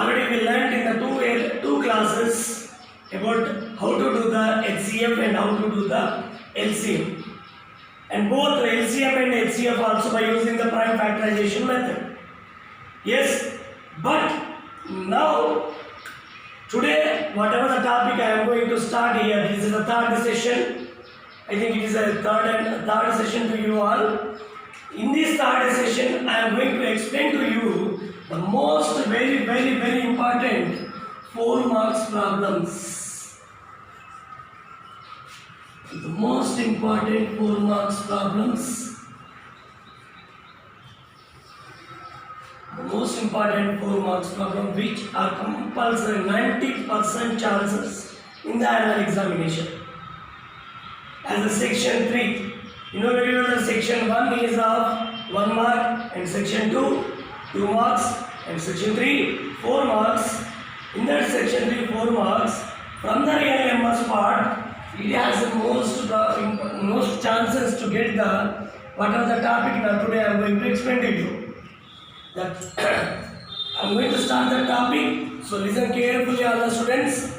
Already we learned in the two classes about how to do the HCF and how to do the LCM. And both LCM and HCF also by using the prime factorization method. Yes, but now today whatever the topic I am going to start here, this is the third session. I think it is a third session to you all. In this third session, I am going to explain to you the most very important 4 marks problems. The most important 4 marks problems. The most important 4 marks problem which are compulsory 90% chances in the annual examination. As a section 3. You know very well that section 1 is of 1 mark and section 2 2 marks and section 3 4 marks. In that section 3 4 marks, from the real numbers part, it has the most chances to get the whatever the topic now today I am going to explain to you. That I am going to start the topic, so listen carefully all the students.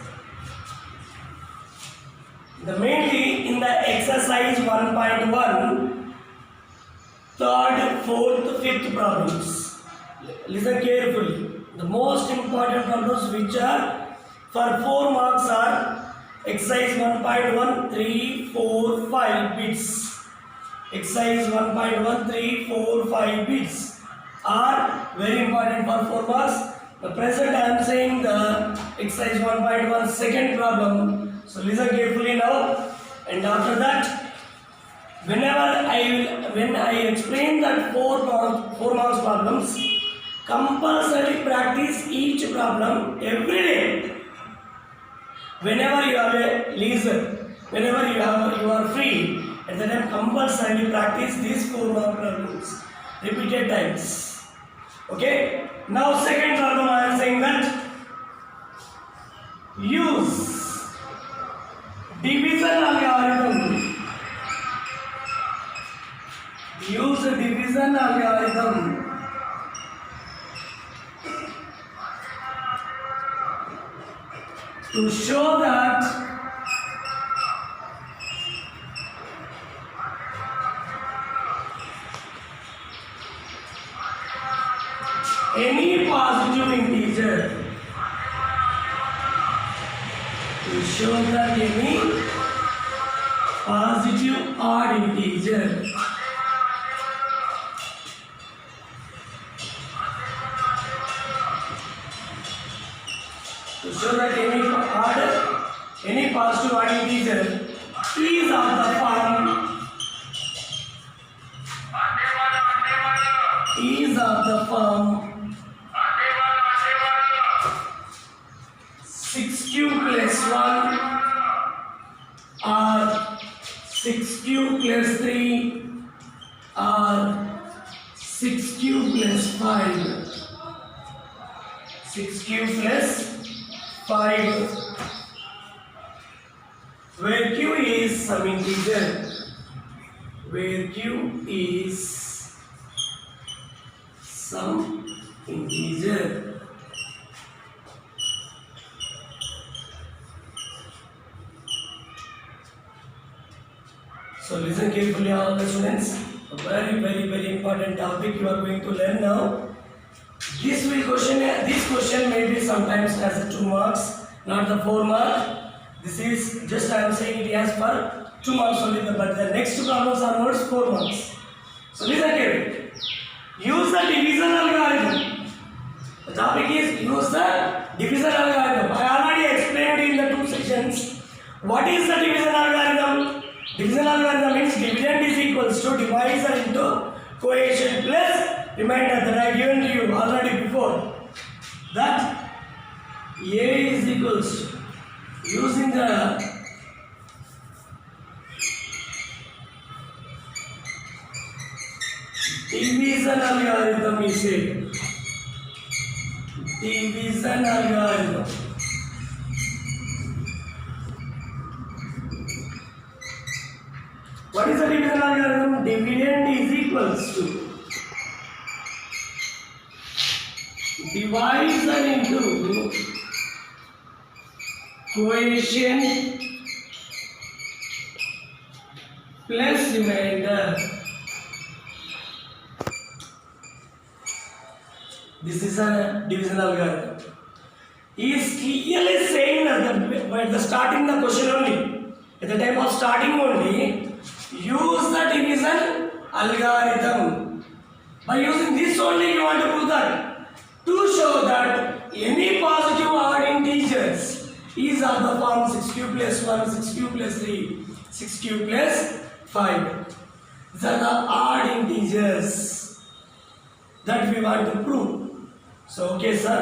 The mainly in the exercise 1.1, third, fourth, fifth problems. Listen carefully. The most important problems which are for 4 marks are exercise 1.1, 3, 4, 5 bits. Exercise 1.1, 3, 4, 5 bits are very important for 4 marks. The present I am saying the exercise 1.1 second problem. So listen carefully now, and after that, when I explain that 4 marks problems, compulsory practice each problem every day. Whenever you have a leisure, whenever you are free, at the time compulsory practice these 4 mark problems repeated times. Okay. Now second problem I am saying that use division algorithm. Use division algorithm to show that any positive integer, to show that any positive odd integer any positive odd integer is of the form 6q plus 1 or 6q plus 3 or 6q plus 5. 6q plus 5, where q is some integer, where q is some integer. So listen carefully all the students. A very important topic you are going to learn now. This question may be sometimes as a 2 marks, not the 4 mark. This is just I am saying it has for 2 marks only, but the next problems are words 4 marks. So listen carefully. Use the division algorithm. The topic is use the division algorithm. I already explained in the 2 sessions. What is the division algorithm? Division algorithm means dividend is equals to divisor into coefficient plus remainder that I have given to you already before. That A is equals to, using the division algorithm is a division algorithm. What is the division algorithm? Dividend is equals to divisor into coefficient plus remainder. This is a division algorithm. He is clearly saying that by the starting the question only, at the time of starting only, use the division algorithm. By using this only, you want to prove that to show that any positive odd integers is of the form 6 cube plus 1, 6 cube plus 3, 6 cube plus 5. These are the odd integers that we want to prove. So, okay, sir.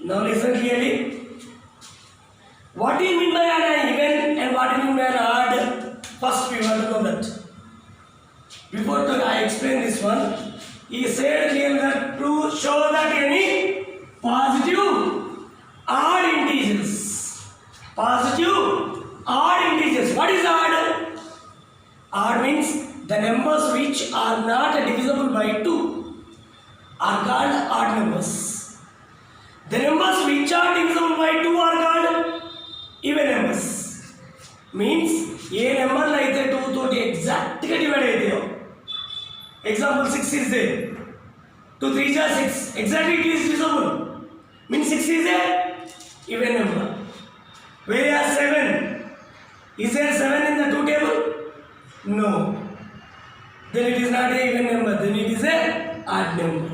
Now listen clearly. What do you mean by an even and what do you mean by an odd? First, we want to know that. Before I explain this one, he said clearly that to show that any positive odd integers. Positive odd integers. What is odd? Odd means the numbers which are not divisible by 2 are called odd numbers. The numbers which are divisible by 2 are called even numbers. Means a number like the 2 to exactly divided. Example 6 is there. 2 3 is 6. Exactly it is divisible. Means 6 is a even number. Whereas 7. Is there 7 in the 2 table? No. Then it is not a even number. Then it is a odd number.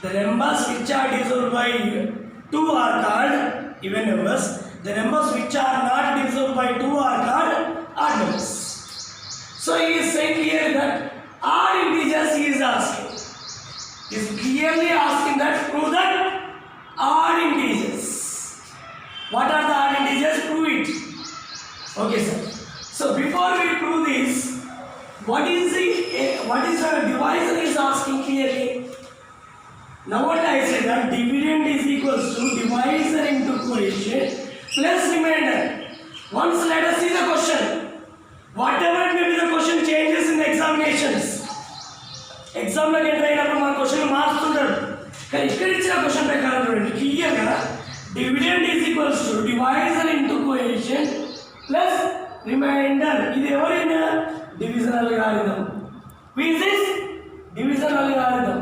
The numbers which are divisible by 2 are called even numbers. The numbers which are not divisible by 2 are called odd numbers. So he is saying here that odd integers he is asking. He is clearly asking that prove that odd integers. What are the odd integers? Prove it. Okay, sir. So before we prove this, what is the divisor is asking clearly? Now what I said that dividend is equals to divisor into coefficient plus remainder. Once let us see the question. Whatever may be the question changes in the examinations. Exam lo enter అయినప్పుడు మన question మార్చుతుంటారు. కానీ ఇక్కడ ఇచ్చిన question ప్రకారం చూడండి clear గా dividend is equals to divisor into coefficient plus remainder. ఇది ఎవరైనా division algorithm. Who is this? Division algorithm.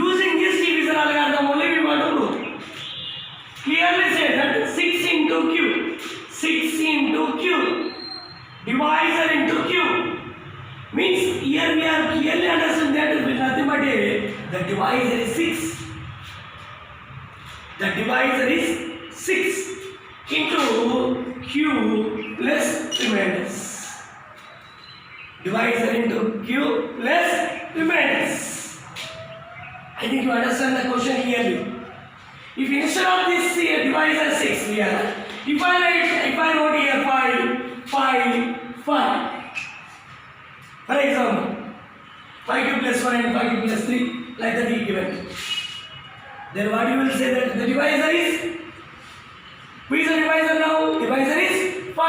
Using this division algorithm only we want to prove. Clearly say that 6 into q. 6 into q. Divisor into q. Means here we are clearly understand that with nothing but the divisor is 6. The divisor is 6 into q plus remainders. Divisor into q plus remainders. I think you understand the question clearly. If instead of this divisor 6 here, if I wrote here 5, 5, 5. For example, 5 cube plus 1 and 5 cube plus 3, like that he given. Then what you will say that the divisor is? Who is the divisor now? Divisor is 5.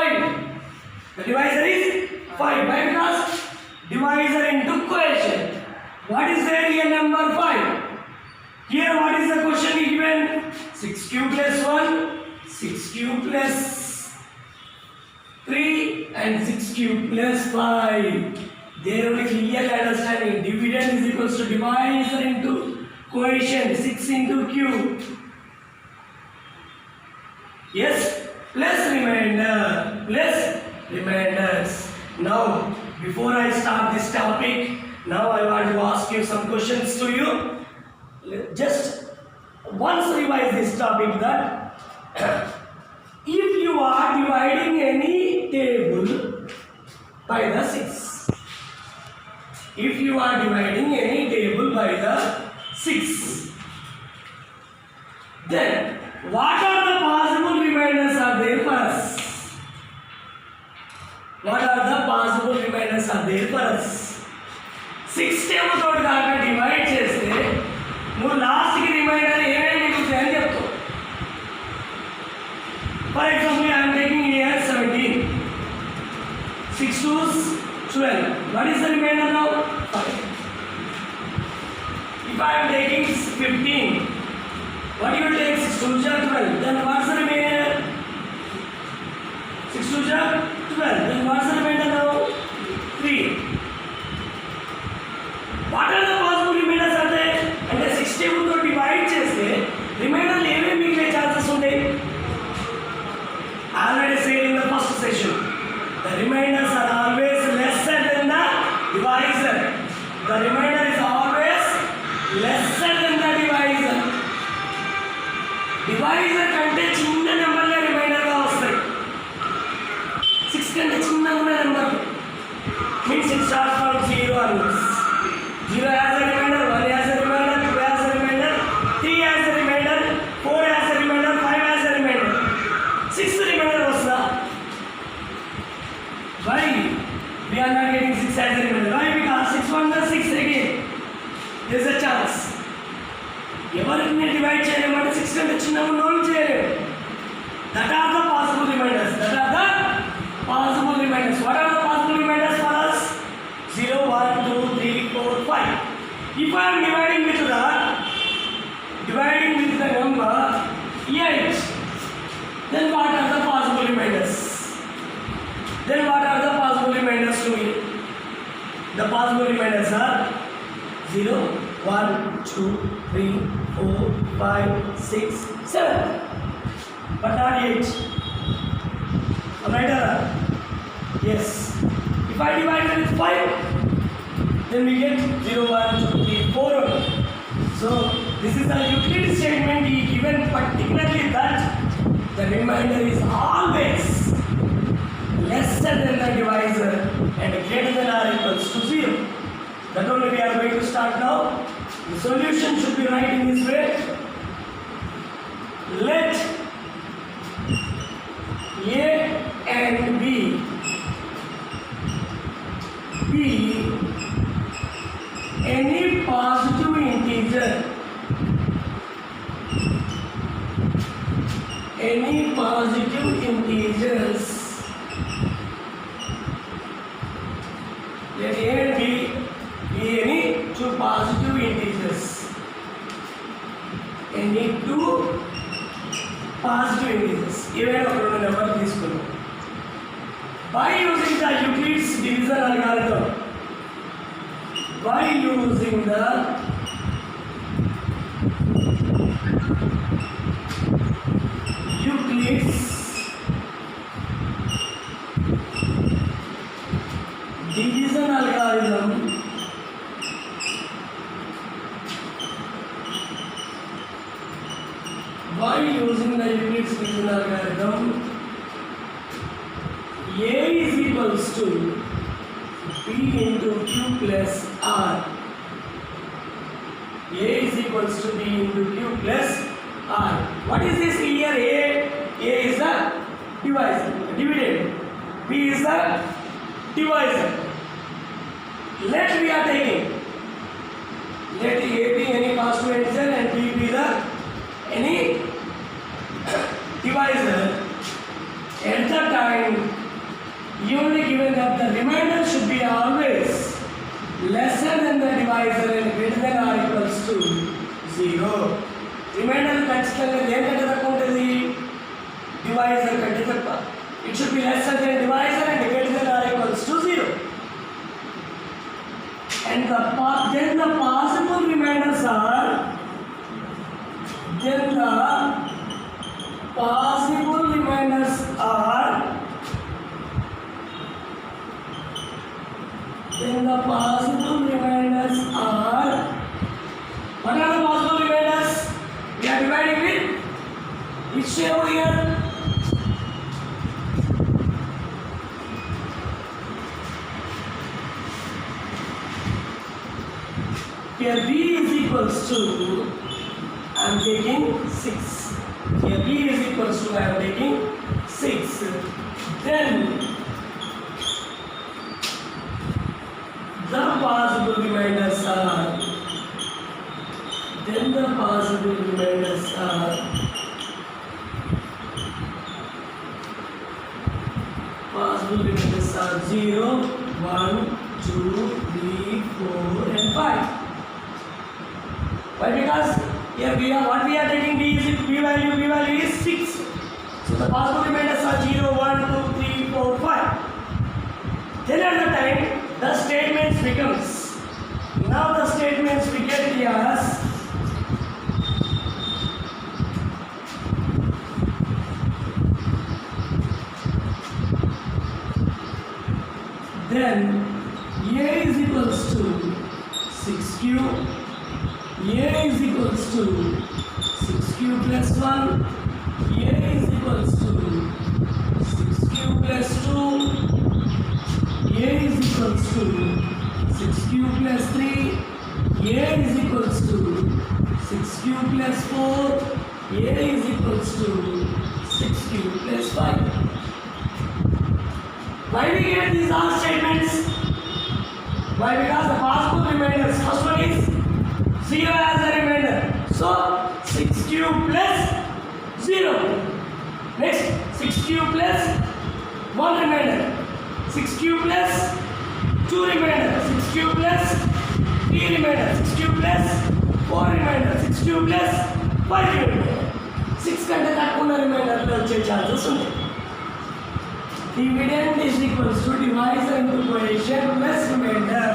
The divisor is 5. Why? Because divisor into coefficient. What is there here number 5? Here what is the question given? 6 cube plus 1, 6 cube plus 3 and 6 cube plus 5. There only clear understanding. Dividend is equals to divisor into coefficient 6 into cube. Yes, plus remainder, plus remainders. Now, before I start this topic, now I want to ask you some questions to you. Just once revise this topic that if you are dividing any table by the 6. If you are dividing any table by the 6, then what are the possible remainders are there for us? What are the possible remainders are there for us? 6 table తోటి కాక divide చేస్తే నువ్వు last కి reminder ఏమేమి మిగులుతాయి అని చెప్తావు. For example I'm taking here 17. 6 to 12. What is the remainder now? 5. If I am taking What you will take? 6 2 12. Then what's the remainder? 6 2 12. Then what's the remainder now? 3. What are the possible remainders are there? And the 60 తో divide చేస్తే reminder ఏమేమి మిగిలే chances ఉంటాయి? Already said in the first session, the remainders are always lesser than the divisor. The remainder is always lesser than the divisor. Divisor కంటే చిన్న నెంబర్లే reminder గా వస్తాయి. 6 కంటే చిన్నగా ఉన్న number means it starts from 0 onwards. 0 has a remainder, 1 has a remainder, 2 has a remainder, 3 has a remainder, 4 has a remainder, 5 has a remainder. 6 remainder వస్తుందా? Why we are not getting 6 as a remainder? Why? Because 6 1 is 6 again. There is a chance. ఎవరిని divide చేయలేమంటే 6 కంటే చిన్నగా ఉన్నోళ్ళు చేయలేము. That are the possible remainders. That are the possible remainders. What are the possible remainders for us? 0 1 2 3 4 5. If I am dividing with the number 8, then what are the possible remainders? Then what are the possible remainders to me? The possible remainders are 0 1 2 3 4 5 6 7, but not 8. Am I right? Yes. If I divide it with 5, then we get 0 1 2 3 4 only. So this is a Euclid statement given particularly that the remainder is always lesser than the divisor and greater than or equals to 0. That only we are going to start now. The solution should be right in this way. Let A and B be any positive integer, any positive integers. Let A and B be any two positive integers, any two positive integers. Even ఒక రెండు నెంబర్లు తీసుకున్నాం. By using the Euclid's division algorithm, by using the Euclid's division algorithm, by using the Euclid's division algorithm, A is equals to B into Q plus R. A is equals to B into Q plus R. What is this here? A is the divisor, dividend. B is the divisor. Let we are taking. Let A be any positive integer and B be the any divisor. At the time, you only given that the remainder should be always lesser than the divisor and greater than or equals to 0. Remainder ఖచ్చితంగా దేనికంటే తక్కువ ఉంటుంది? Divisor కంటే తక్కువ. It should be lesser than divisor and greater than or equals to 0. And then the possible remainders are, then the possible remainders are, then the possible remainders are, what are the possible remainders? We are dividing with which over here? Here B is equals to, I am taking 6. Here B is equals to, I am taking 6. Then the possible remainders are, then the possible remainders are, possible remainders are 0, 1, 2, 3, 4 and 5. Why? Because Here we are, what we are taking B value is 6. So the possible remainders are 0, 1, 2, 3, 4, 5. Then at the time, the statements becomes. Now the statements we get here as then A is equals to 6q, A is equals to 6q plus 1, A is equals to 6q plus 2, A is equals to 6q plus 3, A is equals to 6q plus 4, A is equals to 6q plus 5. Why we get these all statements? Why? Because the possible remainders, first one is 0 as a remainder. So 6q plus 0. Next 6q plus 1 remainder. 6q plus 2 remainder. 6q plus 3 remainder. 6q plus 4 remainder. 6q plus 5 remainder. 6 కంటే తక్కువ ఉన్న రిమైండర్లు వచ్చే chances ఉంటాయి. Dividend is equals to divisor into quotient plus remainder.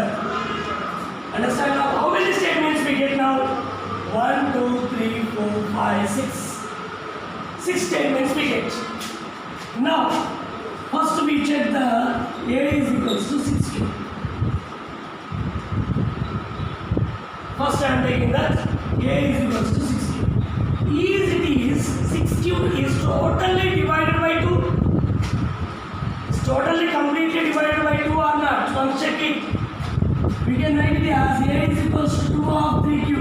Understand now? How many statements we get now? 1, 2, 3, 4, 5, 6. 6 statements we get. Now, first we check the A is equals to 6q. First I am taking that A is equals to 6q. Is it is 6q is totally divided by 2. Totally completely divided by 2 or not? Once check it. We can write it as A is equals to 2 of 3q.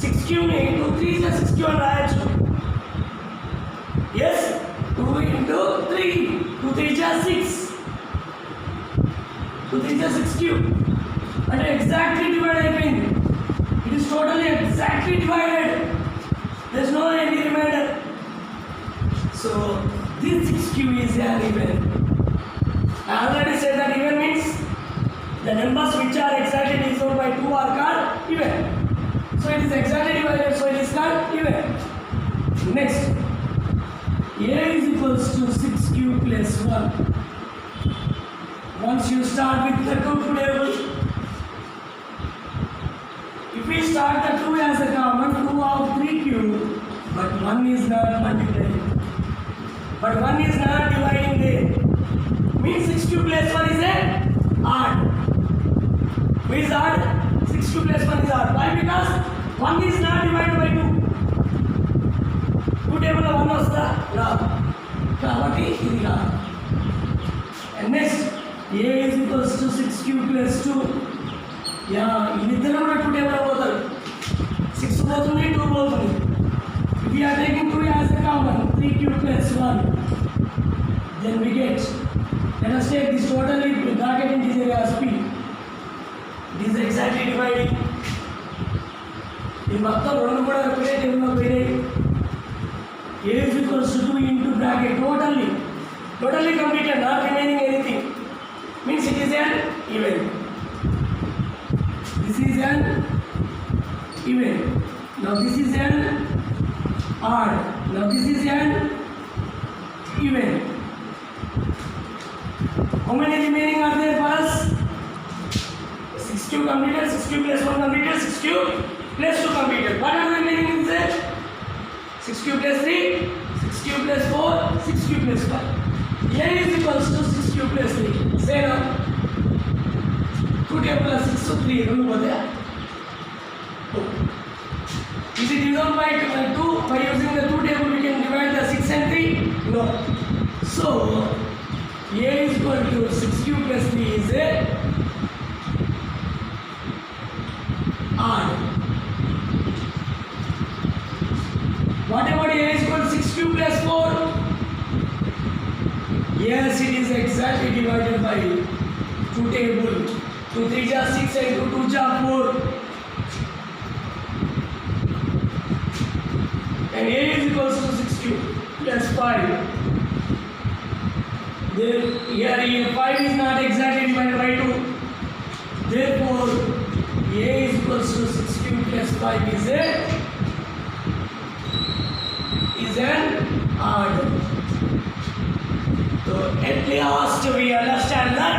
6q ne 2 3 is 6q and rayachu. Yes, 2 into 3. 2 3 is 6. 2 3 is 6q. And exactly divided అయిపోయింది. It is totally exactly divided. There is no any remainder. So this 6q is an even. I already said that even means the numbers which are exactly divided by 2 are called even. So it is exactly divided, so it is called even. Next, A is equals to 6q plus 1. Once you start with the 2 table, if we start the 2 as a common, 2 of 3q, but 1 is not multiplying. But 1 is not dividing there. Means 6q plus 1 is a odd. Who is odd? 6q plus 1 is odd. Why? Because 1 is not divided by 2. 2 table of 1 was the log. Kabatti ఇది log. And next, A is equals to 6q plus 2. Yeah, ఇద్దరు కూడా 2 table పోతారు. 6 పోతుంది, 2 పోతుంది. We are taking 2 as a common, 3q plus 1. Then we get, let us take this totally bracket integer as p. This is exactly dividing. In మొత్తం రెండు కూడా ఒకటే table లో పోయినాయి. A is equals to 2 into bracket totally completed, not remaining anything. Means it is an even. This is an even. Now this is an odd. Now this is an even. How many remaining are there for us? 6q completed, 6q plus 1 completed, 6q plus 2 completed. What are the remaining in there? 6q plus 3, 6q plus 4, 6q plus 5. A is equals to 6q plus 3. Say now. 2 table plus 6 to 3. Remember over there? Is it divided by 2? By using the 2 table we can divide the 6 and 3? No. So, A is equal to 6q plus 3 is a odd. What about A is equal to 6q plus 4? Yes, it is exactly divided by 2 table. 2 3 are 6 and 2 2 are 4. And A is equals to 6q plus 5. Here 5 is not exactly divided by 2. Therefore, A is equals to 6q cube plus 5 is an odd. So at last we understand that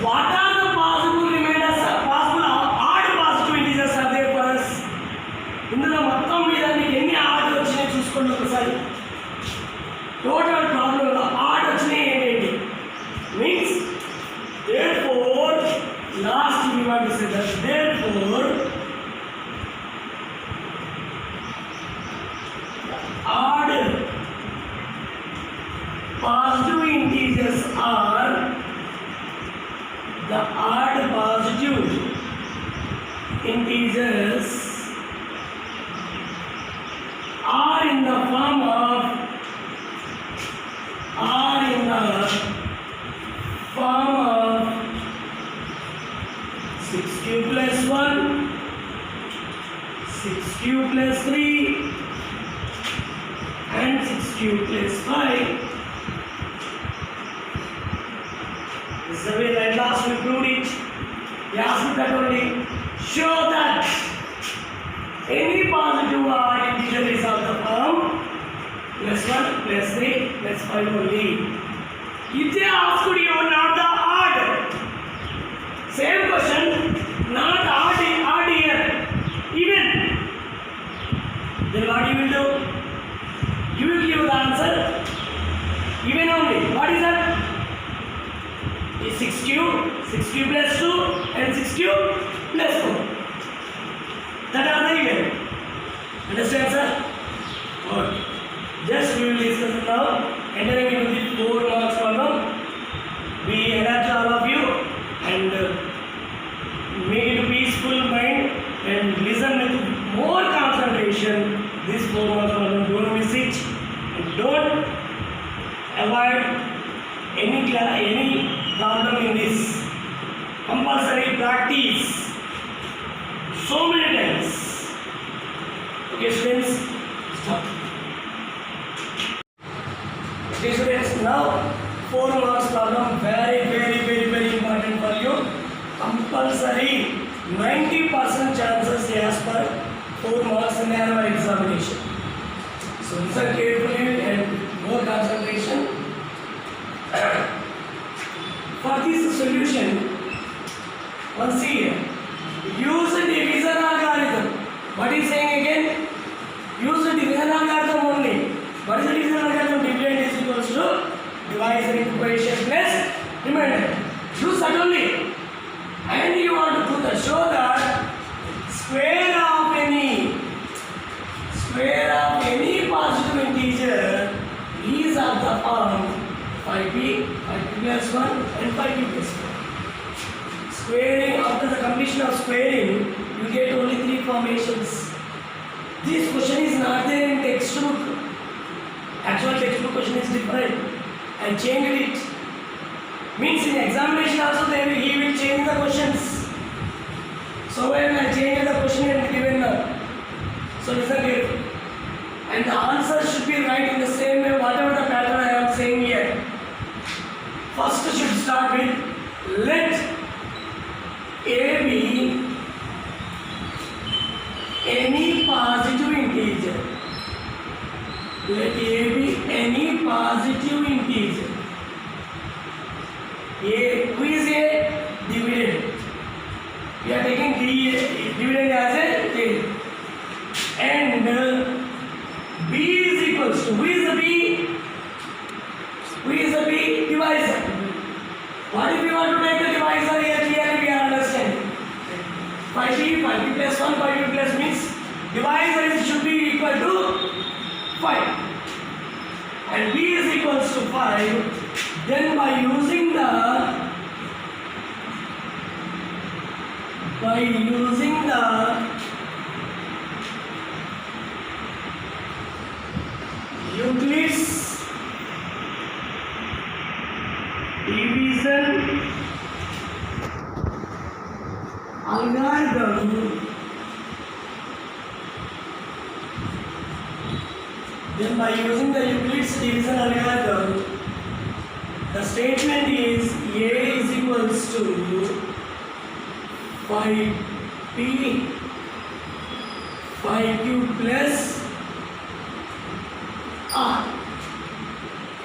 what are the possible remainders, possible odd positive integers are there for us. ఇందులో మొత్తం మీద మీకు ఎన్ని add వచ్చినాయి చూసుకోండి ఒకసారి. Total ప్రాబ్లంలో add వచ్చినాయి ఏంటండి means therefore last we want to say that therefore odd positive integers are the odd positive integers are in the form of 6 cube plus 1, 6 cube plus 3 and 6 cube plus 5. This is the way that last we proved it. We asked that only. Show that any positive odd integer is of the form plus 1 plus 3 plus 5 only. If they ask you not the odd, same question, not odd here, even, then what you will do? You will give the answer even only. What is that? Is 6 cube plus 2 and 6 cube plus 4. That are the even. Understand, sir? Good. Just we will discuss it now. Entering into the 4 marks problem. We encourage all of you and make it a peaceful mind and listen with more concentration. This 4 marks problem, don't miss it and don't avoid any problem in this. Compulsory practice so many times. Okay, students, stop. Okay, students, now 4 marks problem, very important for you. Compulsory 90% chances as per 4 marks in annual examination. So listen carefully and more concentration. For this solution, once here, use the division algorithm. What is saying again? Use the division algorithm only. What is the division algorithm? Dividend is equals to divisor into quotient plus remainder. Use that only. And you want to show that square of any positive integer is of the form 5p plus 1 and 5p plus 1. Squaring, after the completion of squaring, you get only 3 formations. This question is not there in textbook. Actual textbook question is different. I changed it. Means in examination also he will change the questions. So when I change the question and given now. So listen carefully. And the answer should be right in the same way, whatever the pattern I am saying here. First should start with let A be any positive integer. Let A be any positive integer. A, who is A? Dividend. We are taking dividend as a. And B is equals to, who is the B? Who is the B? Divisor. What if we want to take the divisor here? Clearly we are understanding. 5p plus 1, 5p plus means divisor should be equal to 5. And B is equals to 5. Then by using the Euclid's division algorithm, then by using the Euclid's division algorithm, the statement is A is equals to 5p 5 cube plus r.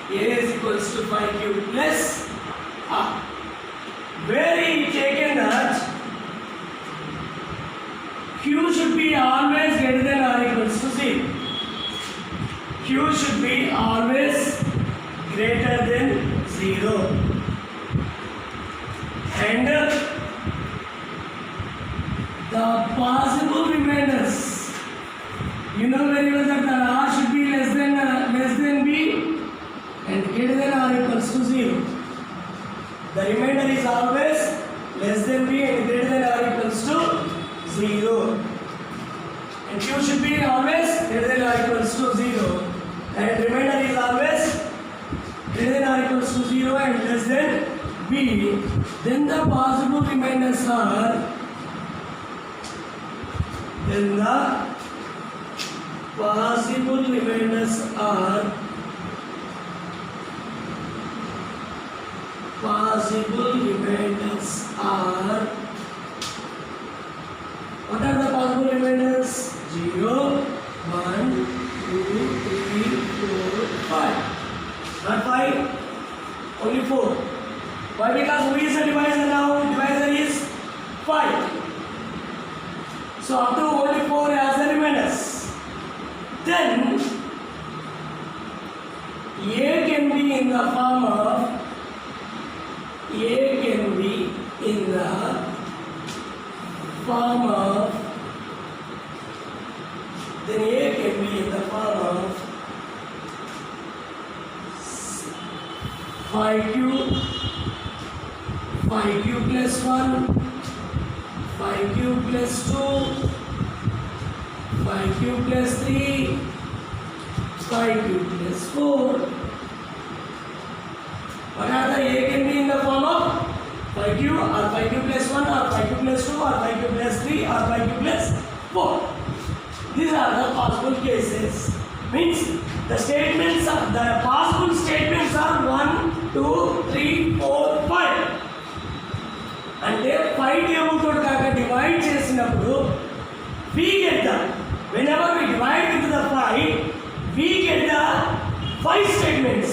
A is equals to 5 cube plus r. Where he taken that q should be always greater than or equals to 0. Q should be always greater than 0. And the possible remainders, you know very well that the r should be less than b and greater than or equals to 0. The remainder is always less than b and greater than or equals to 0. And q should be always greater than or equals to 0. And remainder is always greater than or equals to 0 and less than b. Then the possible remainders are what are the possible remainders? 0, 1, 2, 3, 4, 5. Not 5, only 4. Why? Because who is the divisor now? Divisor is 5. So up to only 4 as the remainders. Then A can be in the form of then A can be in the form of 5q plus 1, 5q plus 2, 5q plus 3, 5q plus 4. What are the A can be in the form of 5q or 5q plus 1 or 5q plus 2 or 5q plus 3 or 5q plus 4. These are the possible cases. Means the statements are, the possible statements are 1, 2, 3, 4, 5. అంటే 5 table తోటి కాక divide చేసినప్పుడు we get the, whenever we divide with the 5, we get the 5 statements.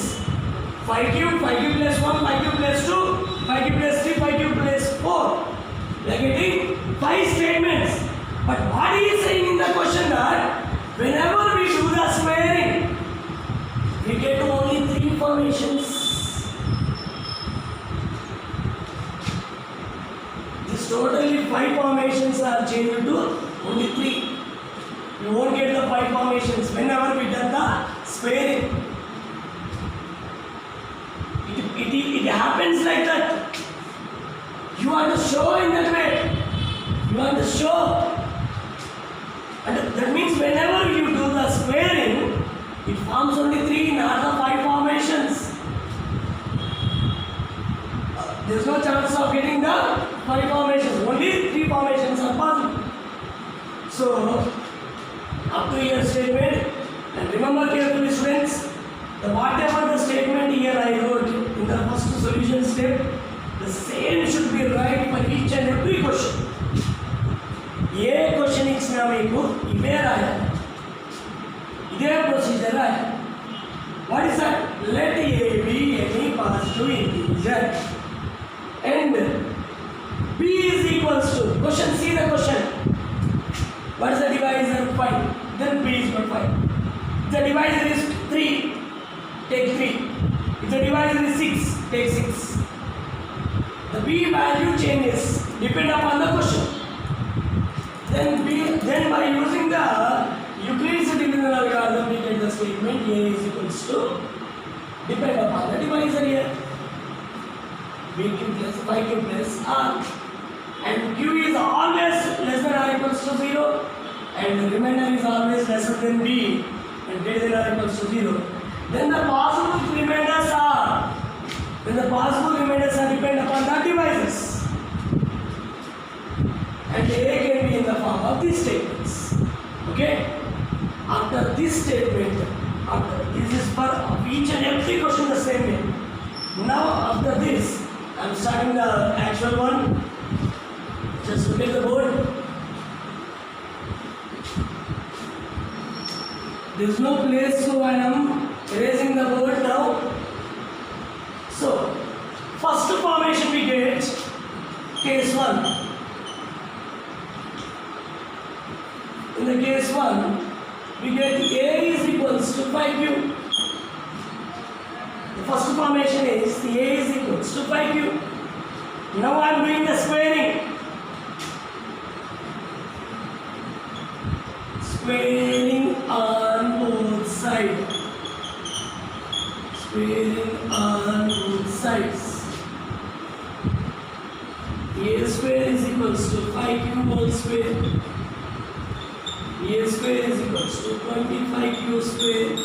5q plus 1, 5q plus 2, 5q plus 3, 5q plus 4. We are getting 5 statements. But what he is saying in the question that whenever we do the squaring, we get only 3 formations. This totally 5 formations are changed to only 3. You won't get the 5 formations whenever we done the squaring. It happens like that. You want to show in that way. You want to show. And that means whenever you do the squaring, it forms only 3, not the 5 formations. There is no chance of getting the 5 formations. Only 3 formations are possible. So, up to your statement, and remember carefully students, whatever the statement here I wrote in the first solution step, the same should be right for each and every question. ఏ question ఇచ్చినా మీకు ఇవే రాయాలి, ఇదే procedure రాయాలి. What is that? Let a be any positive integer and b is equals to question. See the question. What is the divisor? 5. Then b is equal 5. The divisor is 3, take 3. If the divisor is 6, take 6. The b value changes depend upon the question. Then by using the Euclid's division algorithm, we get the statement A is equals to depend upon the divisor here. BQ plus 5q plus R, and Q is always less than or equals to 0, and the remainder is always lesser than B and greater than or equals to 0. Then the possible remainders are depend upon the divisors. And A can be in the form of these statements. Okay? After this statement, this is for each and every question the same way. Now after this, I am starting the actual one. Just look at the board. There is no place, so I am erasing the word now. So, first formation we get case 1. In the case 1, we get A is equals to 5Q. The first formation is the A is equals to 5Q. Now I am doing the squaring. Squaring on both sides. Squaring on both sides. A square is equals to 5Q whole square. A square is equals to 25Q square.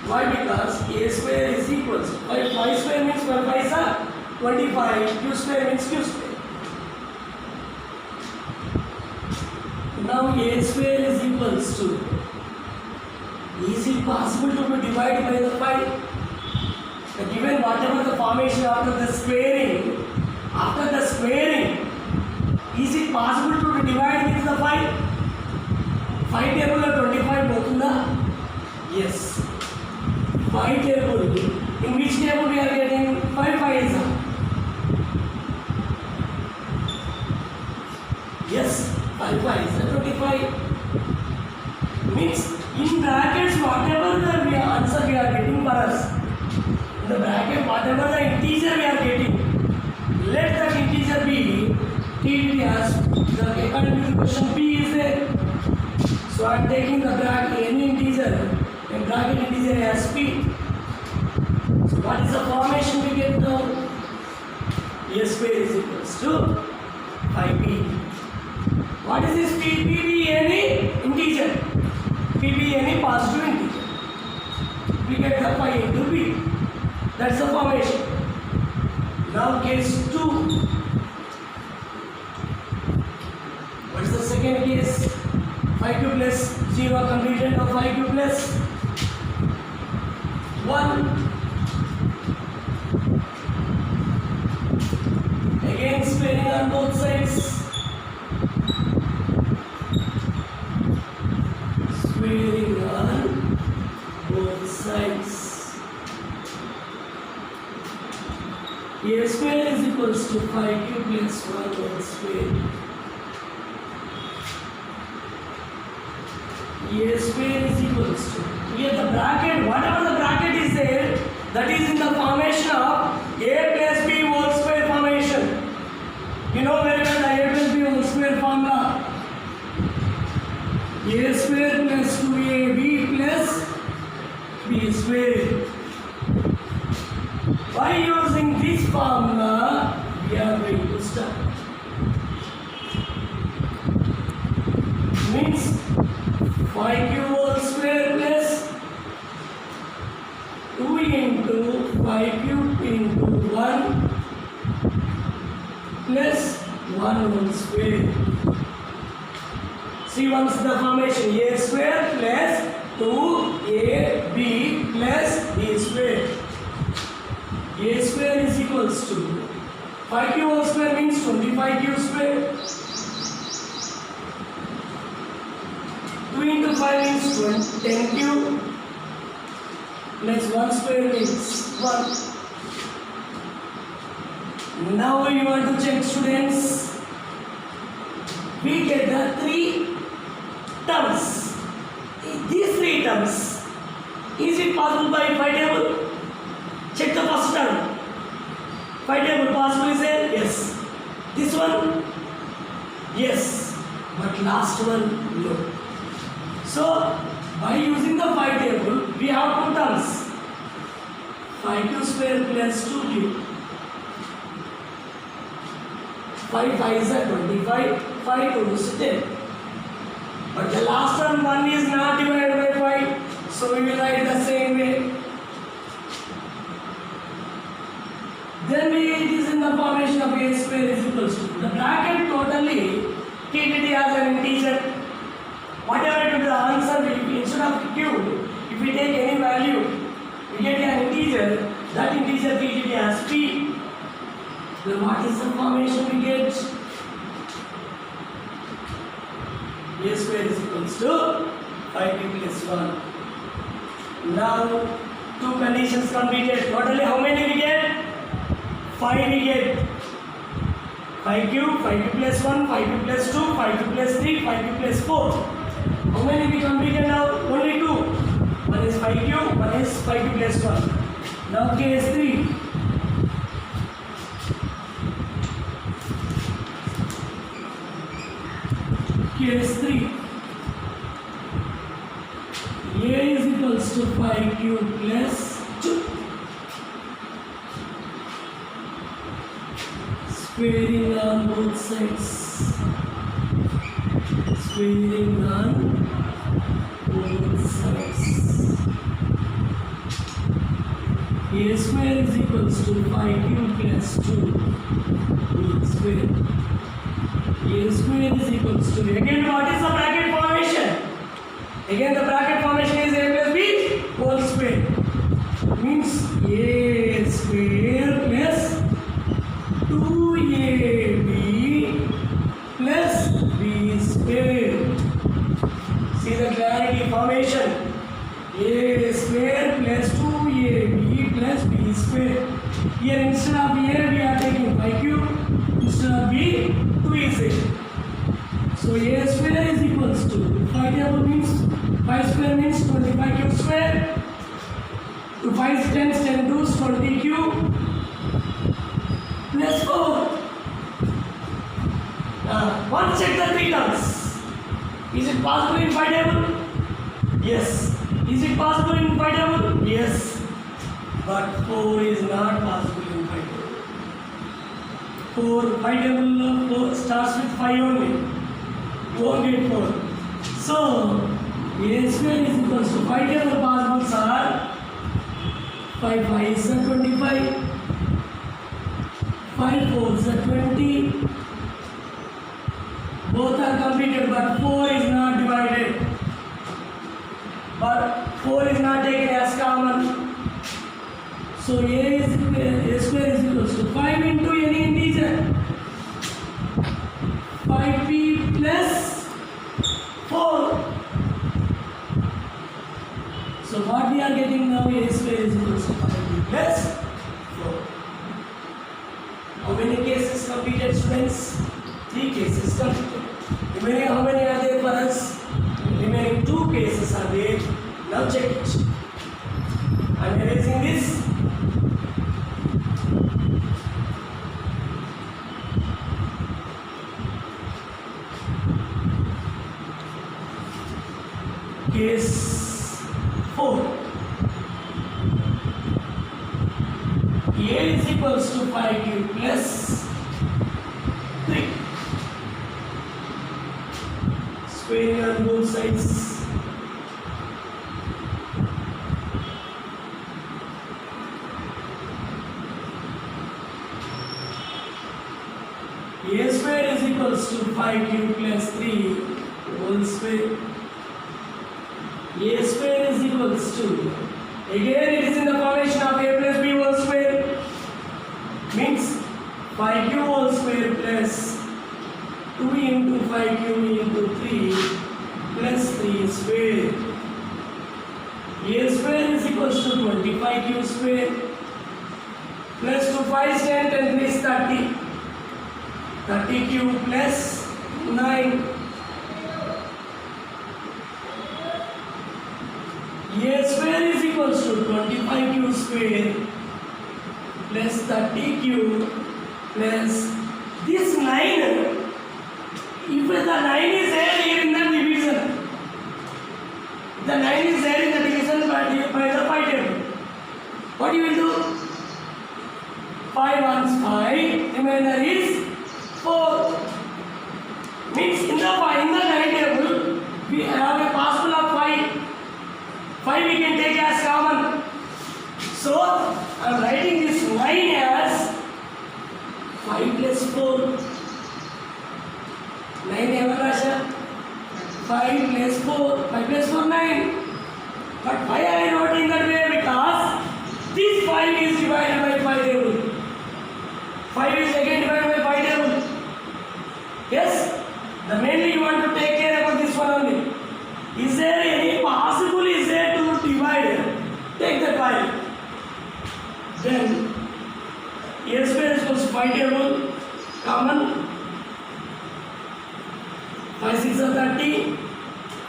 Why? Because A square is equals to 5 square means 5 5s are 25, Q square means Q square. Now A square is equals to, is it possible to be divided by the 5? Given whatever the formation after the squaring, is it possible to be divided with the 5? 5 table of 25 botunda? Yes. 5 table. In which table we are getting 5 5s? Yes, 5 5s 25. Means in brackets whatever the answer we are getting for us. In the bracket whatever the integer we are getting, let that integer be treated as the according to the question P is there. So I am taking the bracket any integer and bracket integer as P. So what is the formation we get now? A square is equals to 5P. What is this P? P be any integer. P be any positive integer. We get the 5 into P. That's the formation. Now case 2. What is the second case? 5Q plus 0 completed of 5Q plus 1. Again squaring on both sides. Squaring on both sides. A square is equals to 5Q plus 1 whole square. A square is equals to, here the bracket, whatever the bracket is there, that is in the formation of A plus B whole square formation. You know very well the A plus B whole square formula. A square plus 2AB plus B square. By using this formula, we are going to start. Means 5Q whole square plus 2 into 5Q into 1 plus 1 whole square. See once the formation A square plus 2AB plus B square. A square is equals to 5Q whole square means 25Q square. 2 into 5 means 10Q plus 1 square means 1. Now you want to check, students. We get the 3 terms. These 3 terms, is it possible by 5 table? Check the first term. 5 table possible is there? Yes. This one? Yes. But last one? No. So, by using the 5 table, we have 2 terms. 5Q square plus 2Q. 5 5s are 25, 5 2 is 10. But the last term 1 is not divided by 5, so we will write the same way. Then it is in the formation of A square is equals to, the bracket totally treated as an integer. Whatever to be the answer, instead of Q, if we take any value, we get an integer, that integer treated as P. Then what is the formation we get? A square is equals to 5p plus 1. Now two conditions completed. Totally how many we get? 5 we get. 5q, 5p plus 1, 5p plus 2, 5p plus 3, 5p plus 4. How many we completed now? Only 2. One is 5q, one is 5p plus 1. Now case 3. Case 3. A is equals to 5q plus 2. Squaring on both sides. Squaring on both sides. A square is equals to 5q plus 2 whole square. A square is equals to, again what is the bracket formation? Again the bracket formation is a plus b whole square. Means a square plus 2ab plus b square. See the clarity formation. A square plus 2ab plus b square. Here instead of a we are taking 5q, instead of b 2 is it. So a square is equals to 5 table means 5 square means 25q square. To 5 10s 10 2s 20q plus 4. One check the three terms. Is it possible in 5 table? Yes. Is it possible in 5 table? Yes. But 4 is not possible in 5 table. 5 table starts with 5 only. You won't get 4. So, a square is equals to 5 table possibles are 5 5 is 25, 5 4 is 20. Both are completed, but 4 is not divided. But 4 is not taken as common. So a square is equals to 5 into any integer. 5p plus 4. So what we are getting now, a square is equals to 5p plus 4. How many cases completed, students? 3 cases completed. Remaining how many are there for us? Remaining 2 cases are there. Now check it. I am erasing this. Case 4. A is equals to 5q plus 3. Squaring on both sides. A square is equals to 5q plus 3 whole square. A square is equals to, again it is in the formation of a plus b whole square. Means 5q whole square plus 2 into 5q into 3 plus 3 square. A square is equals to 25q square plus 2 5 10 10 3 is 30. 30q plus 9. A square is equals to 25q square plus 30q plus this 9. If the 9 is there here in the division, the 9 is there in the division by the 5 table. What you will do? 5 ones 5, remainder is 4. Means in the 9 table we have a possible of 5. 5 we can take as common. So I am writing this 9 as 5 plus 4. 9 ever Rasha? 5 plus 4. 5 plus 4 9. But why I am writing that way? Because this 5 is divided by 5 table. 5 is again divided by 5 table. Yes? The mainly you want to take care about this one only. Is there any 5 table, common. 5 6 are 30,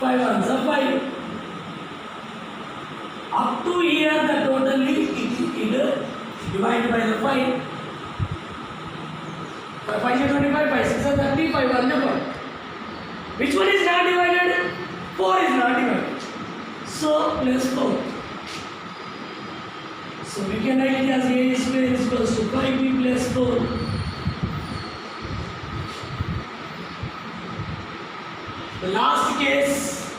5 1s are 5. Up to here the totally it divided by the 5. 5 is 25, 5 6 are 30, 5 1 is 1. Which one is not divided? 4 is not divided. So plus 4. So we can write it as a square is equals to 5b plus 4. The last case,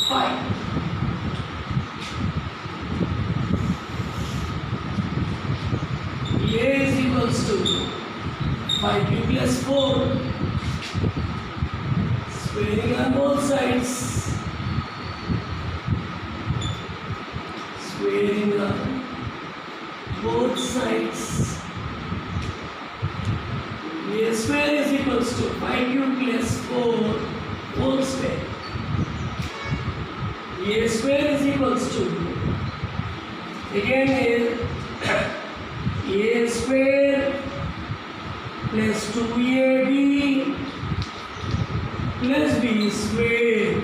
5. A is equals to 5b plus 4. Squaring on both sides. Squaring on both sides. A square is equals to 5 plus 4 whole square. A square is equals to, again is A square plus 2ab plus b square.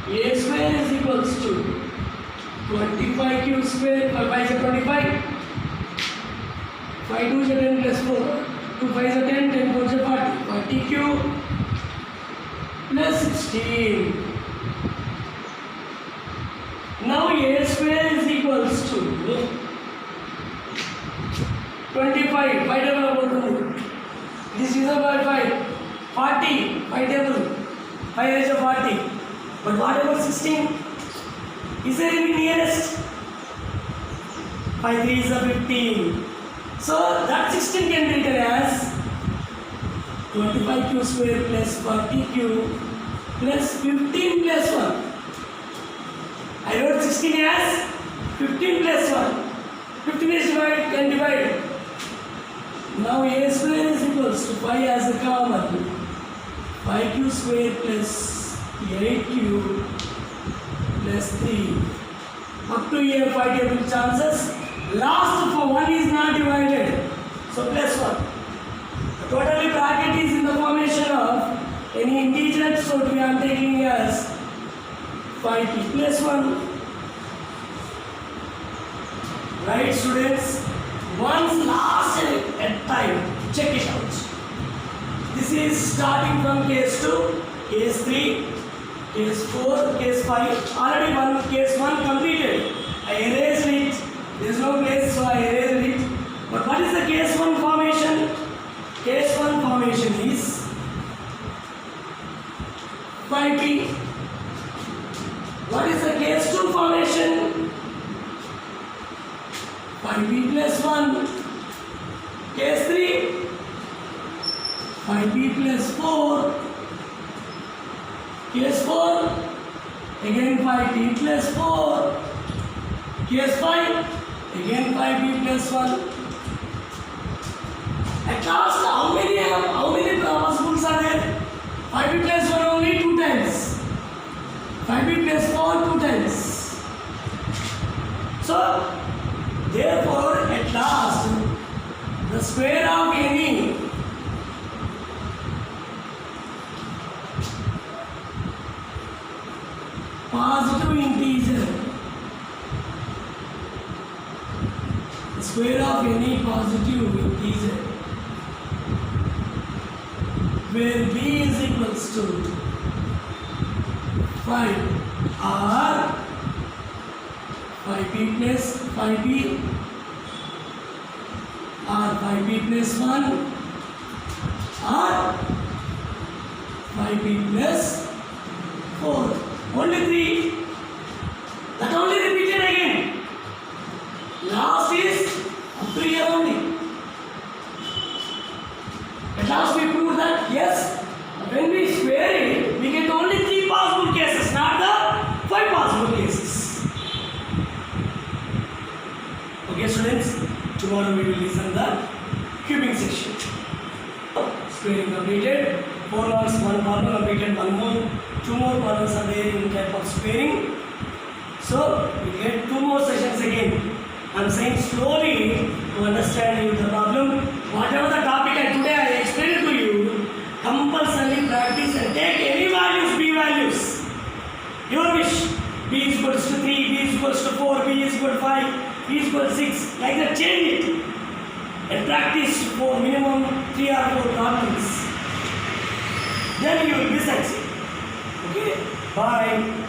A square is equals to 25q square. 5 is 25. 5 2 is 10 plus 4. 2 5 is 10, 10 4 is 40. 40q plus 16. Now A square is equals to 25. 5 table about to this is about 5. 40. 5 table. 5 is a 40. But what about 16? Is there any nearest? 5 3 is a 15. So that 16 can be written as 25q square plus 40q plus 15 plus 1. I wrote 16 as 15 plus 1. 15 is divided and divided. Now A square is equals to 5 as a common. 5q square plus 8q plus 3. Up to here 5 table chances. Last for 1 is not divided. So plus 1. The total bracket is in the formation of any integer. So we are taking as 5t plus 1. Right, students? Once last at time, check it out. This is starting from case 2, case 3, case 4, case 5. Already one case 1 completed. I erased it. There is no place, so I erased it. But what is the case 1 formation? Case 1 formation is 5t. What is the case 2 formation? 5b plus 1. Case 3, 5b plus 4. Case 4, again 5t plus 4. Case 5, again 5b plus 1. At last, how many possibles are there? 5b plus 1 only 2 times. 5b plus 4 2 times. So, therefore, at last, the square of any positive integer, the square of any positive integer, where b is equals to 5 or 5b plus 5b or 5b plus 1 or 5b plus 4. Only 3. That only repeated again. Last is up to here only. At last we proved that yes, when we square it, we get only 3 possible cases, not the 5 possible cases. Okay, students, tomorrow we will listen the cubing section. Squaring completed. 4 marks, 1 problem completed, 2 more problems are there in type of squaring. So you get 2 more sessions again. I'm saying slowly to understand you the problem. Whatever the topic I today I explained to you, compulsorily practice and take any values, b values. Your wish. B is equals to 3, B is equals to 4, B is equal to 5, B is equal to 6. Like that, change it. And practice for minimum 3 or 4 problems. Then you will be succeed. Okay? Bye.